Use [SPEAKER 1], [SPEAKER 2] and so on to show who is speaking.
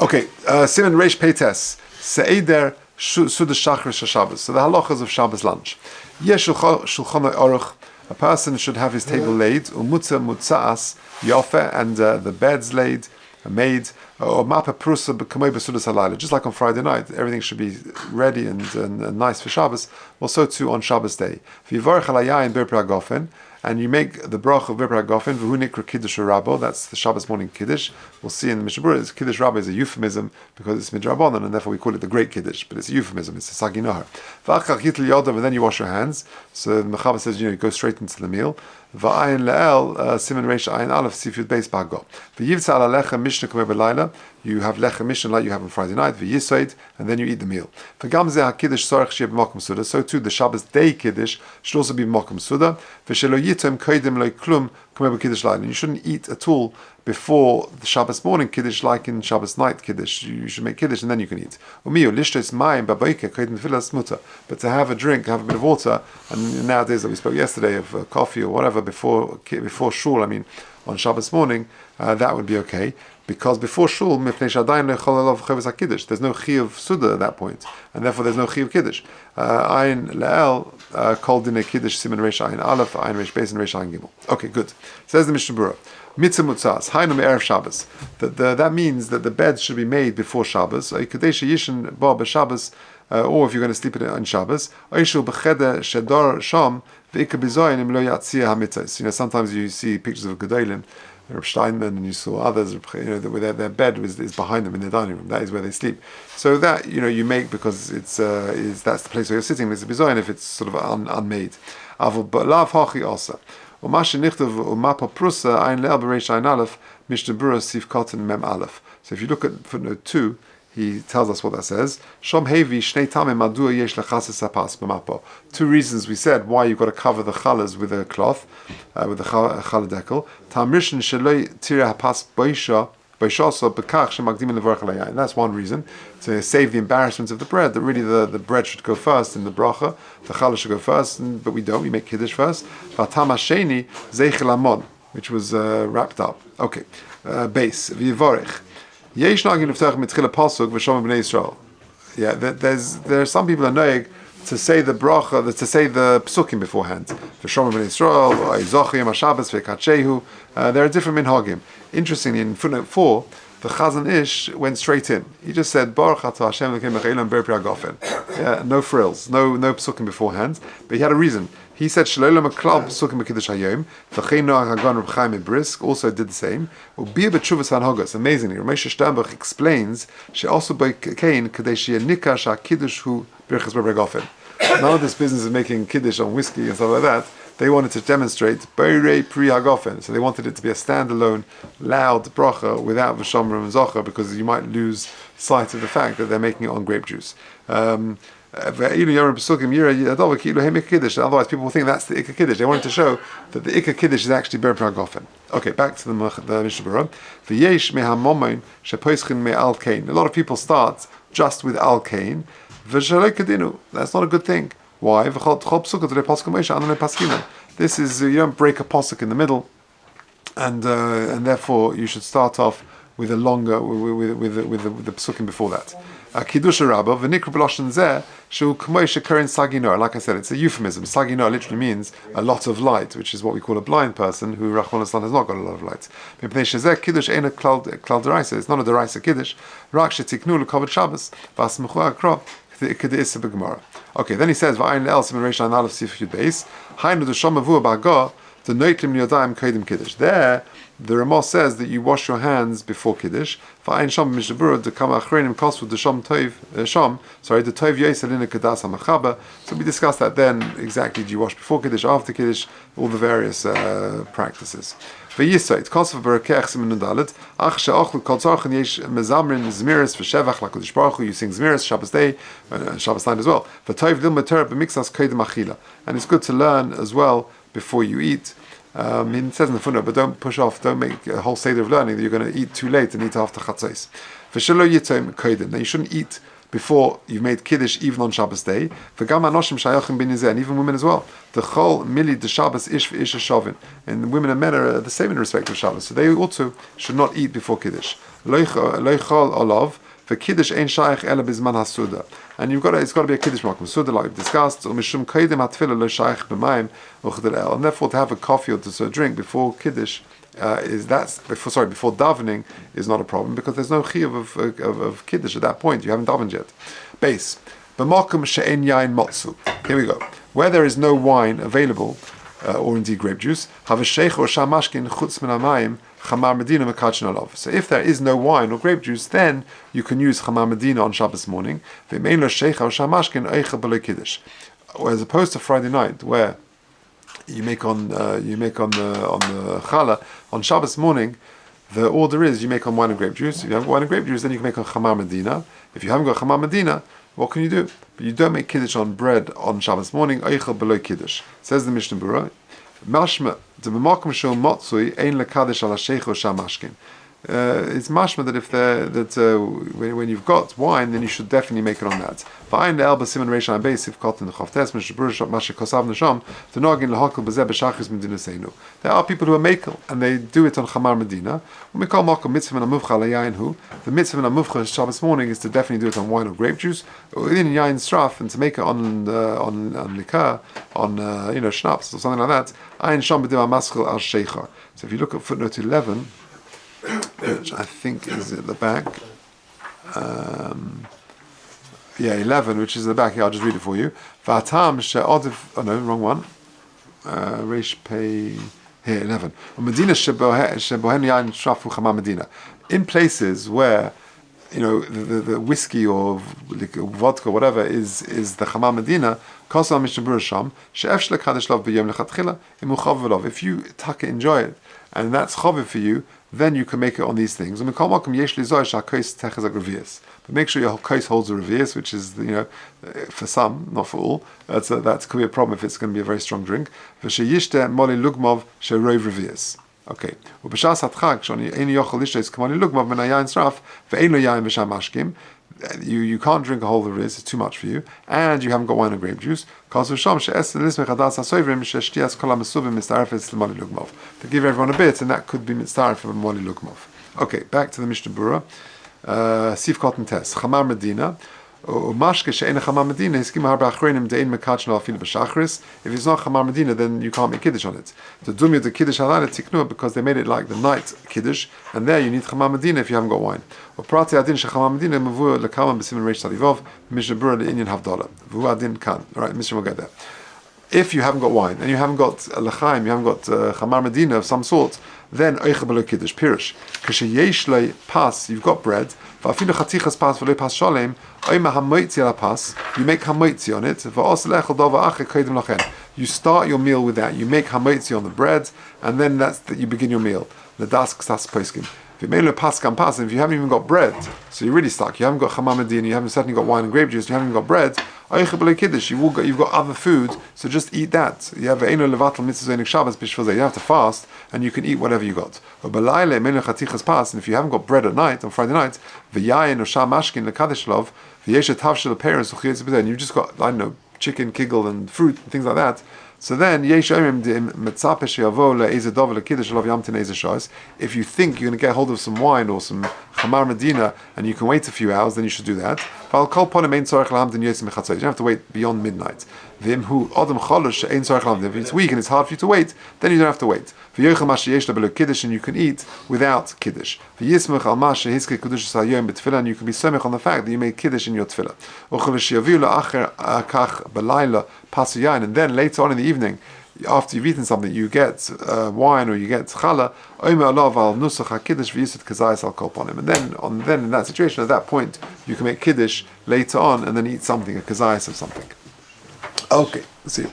[SPEAKER 1] Okay, Simon Reish Peites, Se'eder Suda Shachar Shabbos. So the halachas of Shabbos lunch. Yesh Shulchan Orach, a person should have his table laid, umutza mutzaas yofe, and the beds laid, made, or mapa prusa b'kamei b'sudas halayla. Just like on Friday night, everything should be ready and nice for Shabbos. Well, so too on Shabbos day. V'yivarech alayayin b'rpra gofen, and you make the brach of b'rpra gofen v'hu nikra kiddush rabbo. That's the Shabbos morning kiddush. We'll see in the Mishnah Berurah, kiddush rabbo is a euphemism because it's midrabanan, and therefore we call it the great kiddush. But it's a euphemism. It's a saginohar. V'achach yitl yodav, and then you wash your hands. So the Mechaber says, you go straight into the meal. Va'ayin le'el, Simon Reish Ayin Aleph, Sifyud Beis Bago. V'yivtza ala lechem mishnah kamei b'layla. You have lechem mishnah like you have on Friday night. V'yisoid, and then you eat the meal. V'gam zeh ha-kiddush sorech sheyeh b'makom suda. So too, the Shabbos day kiddush should also be b'makom suda. V'shelo yitem koidim lo klum kamei b'kiddush layla. You shouldn't eat at all before the Shabbos morning kiddush, like in Shabbos night kiddush. You should make kiddush and then you can eat. Umiyu lishtos mayim b'boker koidim tefillas muta. But to have a drink, have a bit of water, and nowadays that we spoke yesterday of coffee or whatever before shul, on Shabbos morning, that would be okay, because before shul, there's no chiyuv suda at that point, and therefore there's no chiyuv kiddush. Ayin le'el called in a kiddush siman reish ayin aleph, ayin reish beis, and reish ayin gimel. Okay, good. Says the Mishnah Berurah, mitzvah mutzas hainu me'erev Shabbos. That means that the bed should be made before Shabbos. Kadesh yishin ba b'Shabbos. Or if you're going to sleep on Shabbos, sometimes you see pictures of Gedolim, Reb Steinman, and you saw others, where their bed is behind them in their dining room. That is where they sleep. So that you make because that's the place where you're sitting. It's a bizoyin if it's sort of unmade. So if you look at footnote 2, he tells us what that says. Two reasons we said why you've got to cover the challahs with a cloth, with a challah decal. And that's one reason, to save the embarrassment of the bread, that really the bread should go first in the bracha, the challah should go first, but we don't, we make kiddush first. Which was wrapped up. Okay, base, v'yivorech. Yeah, there are some people who are noeg to say the bracha, to say the psukim beforehand. There are different minhagim. Interestingly, in footnote 4, the Chazan Ish went straight in. He just said, Baruch atah Hashem Elokeinu melech haolam b'rpri hagafen. Yeah, no frills, no psukim beforehand. But he had a reason. He said, Shalolam aklal psukim b'kiddush hayom. V'chein noach hagan Reb Chaim Brisk also did the same. Ubir b'tshuvas hanhagos. Amazingly, Ramesh Sternberg explains, she also b'kein kadei she'nika sha'kiddush hu b'rchas b'rpri hagafen. None of this business of making kiddush on whiskey and stuff like that. They wanted to demonstrate Beirei Pri Hagofen, so they wanted it to be a standalone, loud bracha without V'shamrim and Zocha, because you might lose sight of the fact that they're making it on grape juice. Otherwise, people will think that's the Ikka Kiddush. They wanted to show that the Ikka Kiddush is actually Beirei Pri Hagofen. Okay, back to the Mishnah Berurah. V'yesh me'hamomein shepoischin me'al kain. A lot of people start just with al kain. That's not a good thing. Why? This is, you don't break a posuk in the middle, and therefore you should start off with a longer with the psukim before that. Kiddush Rabba v'nikra b'loshen zeh shu k'moi shekerin saginor. Like I said, it's a euphemism. Saginor literally means a lot of light, which is what we call a blind person who Rachmana litzlan has not got a lot of light. Kiddush ain't a klal deraisa. It's not a deraisa kiddush. Rak shetiknu l'kavod Shabbos v'asmechu akro. Okay, then he says, "V'ayin le'el siman reish ayin aleph sifyud beis hainu d'sham mavua ba'ga the noitlim niyadayim kodim kiddush." There, the Ramah says that you wash your hands before kiddush. V'ayin sham Mishnah Berurah dekama achreinim kosvu d'sham toiv sham. Sorry, the toiv yosel in a kedas hamachaber. So we discussed that then. Exactly, do you wash before kiddush, after kiddush, all the various practices. V'yisait kosav berakech siman nudalet ach she'achlu kol tzarchen yesh mezamrin zmiris v'shevach lakodesh baruch hu. You sing zmiris Shabbos day, Shabbos night as well. V'toiv lilmud Torah b'mixas kodim achila, and it's good to learn as well before you eat. It says in the footnote, but don't push off. Don't make a whole seder of learning that you're going to eat too late and eat after chatzos. V'shelo yitom kodim. Now you shouldn't eat before you've made Kiddush even on Shabbos day. And even women as well. The Chol Mili de Shabbos Ish Ish Shavin. And women and men are the same in respect of Shabbos. So they also should not eat before Kiddush. Loichol Olav. For Kiddush ain't shaykh ela bizman hasuda, and it's got to be a Kiddush makom suda like we've discussed. Or mishum kaidem hatfila lo shaykh b'mayim uchdel el, and therefore to have a coffee or to drink before Kiddush before davening is not a problem because there's no chiyuv of Kiddush at that point. You haven't davened yet. Base b'makom she'en yain motzu. Here we go. Where there is no wine available, or indeed grape juice, have a sheikh or shamashkin chutz min hamayim. Chamar Medina Mekachin Olav. So if there is no wine or grape juice, then you can use Chamar Medina on Shabbos morning. As opposed to Friday night, where you make on the challah on Shabbos morning, the order is you make on wine and grape juice. If you haven't got wine and grape juice, then you can make on Chamar Medina. If you haven't got Chamar Medina, what can you do? But you don't make Kiddush on bread on Shabbos morning. Says the Mishnah Berurah. Mashma the b'makom shel motzui ein lekadesh ala sheich or shamashkin. It's mashma that when you've got wine, then you should definitely make it on that. V'ayin le'el b'siman reish an beis sivkot in the chavtes mishabur mashe kosav nesham to nogin lahakol b'zeh b'shachris medinaseinu. There are people who are makel and they do it on Chamar Medina. When we call makom mitzvah and amuvcha layayin hu, the mitzvah and amuvcha Shabbos morning is to definitely do it on wine or grape juice, or in yayin straf, and to make it on liquor, on schnapps or something like that. Ayin sham b'diva maschil al sheicha. So if you look at footnote 11. Which I think is at the back. 11, which is at the back here. I'll just read it for you. V'atam she'odiv. Oh no, wrong one. Reish pei here 11. Medina shebohen yain shrafu chama Medina. In places where the whiskey or vodka, whatever, is the Chama Medina. If you enjoy it, and that's chaviv for you, then you can make it on these things. But make sure your kais holds a revius, which is for some, not for all. That could be a problem if it's going to be a very strong drink. Okay. You can't drink a whole of this, it's too much for you, and you haven't got wine or grape juice. To give everyone a bit, and that could be mitzaref for moli lugmov. Okay, back to the Mishnah Berurah. Sif cotton test. Chamar Medina. If it's not Chamar Medina, then you can't make Kiddush on it. The Dumya the Kiddush halal tiknu because they made it like the night Kiddush, and there you need Chamar Medina if you haven't got wine. Or Prati adin shechamar Medina mavur lekama b'siman reish tzadivov Mishnah Berurah le'inyan havdalah v'hu adin kan. All right, Mishnah will get there. If you haven't got wine and you haven't got l'chaim, you haven't got Chamar Medina of some sort, then oicha b'lo Kiddush pirush. Kasheyesh le pas, you've got bread. V'afilu chatichas pas v'lo pas shalem. Oima hamoitzi ala pas. You make hamoitzi on it. V'os lechel dova ache kodim lachen. You start your meal with that. You make hamoitzi on the bread, and then you begin your meal. The das ksas poskim. If you haven't even got bread, so you're really stuck. You haven't got Chamar Medina, you haven't certainly got wine and grape juice, you haven't even got bread. You've got other food, so just eat that. You have to fast, and you can eat whatever you got. And if you haven't got bread at night, on Friday night, and you've just got, chicken, kiggle, and fruit, and things like that, so then, if you think you're going to get hold of some wine or some Chamar Medina and you can wait a few hours, then you should do that. You don't have to wait beyond midnight. If it's weak and it's hard for you to wait, then you don't have to wait. And you can eat without Kiddush. And you can be semech on the fact that you made Kiddush in your tefillah. And then later on in the evening, after you've eaten something, you get wine or you get challah. And then in that situation, at that point, you can make Kiddush later on and then eat something, a kazayas of something. Okay, let's see.